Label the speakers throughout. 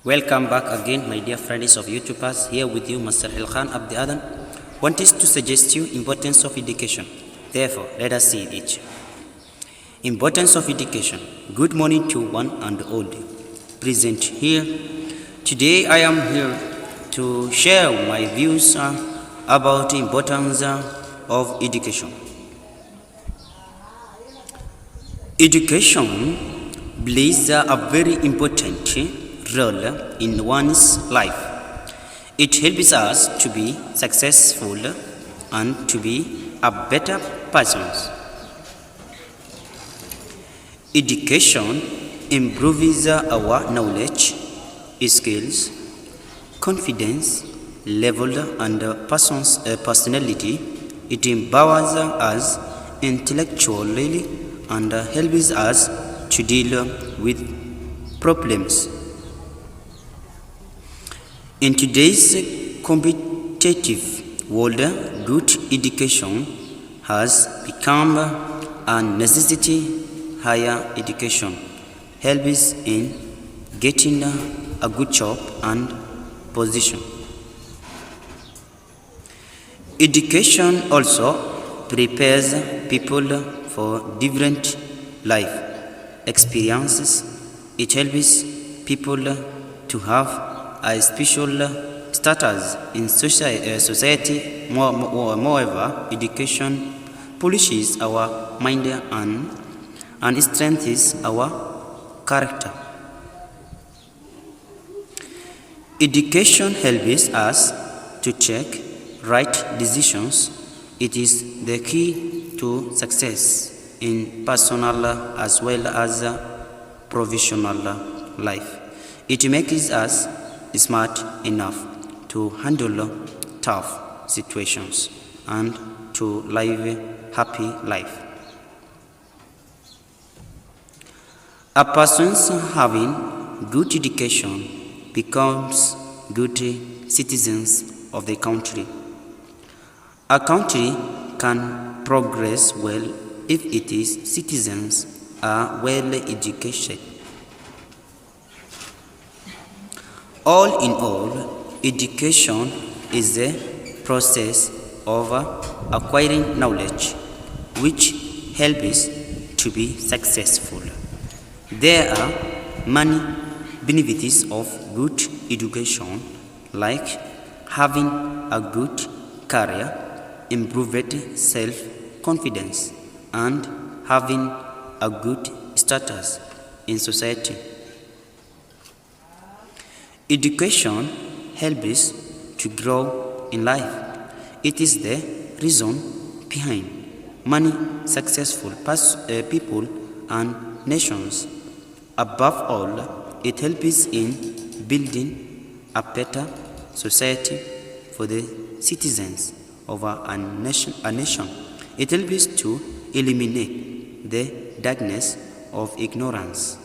Speaker 1: Welcome back again, my dear friends of YouTubers. Here with you, Mr. Hilkhan Abdi Adam, wanted to suggest you importance of education. Therefore, let us see it. Importance of education. Good morning to one and all present here. Today, I am here to share my views about the importance of education. Education plays a very important role in one's life. It helps us to be successful and to be a better person. Education improves our knowledge, skills, confidence level and person's personality. It empowers us intellectually and helps us to deal with problems. In today's competitive world, good education has become a necessity. Higher education helps in getting a good job and position. Education also prepares people for different life experiences. It helps people to have a special status in society. Moreover, education polishes our mind and strengthens our character. Education helps us to take right decisions. It is the key to success in personal as well as professional life. It makes us smart enough to handle tough situations and to live a happy life. A person having good education becomes good citizens of the country. A country can progress well if its citizens are well educated. All in all, education is the process of acquiring knowledge which helps to be successful. There are many benefits of good education, like having a good career, improved self-confidence, and having a good status in society. Education helps to grow in life. It is the reason behind many successful people and nations. Above all, it helps in building a better society for the citizens of a nation. It helps to eliminate the darkness of ignorance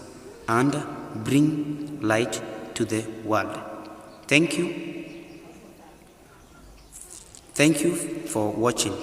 Speaker 1: and bring light to the world. Thank you. Thank you for watching.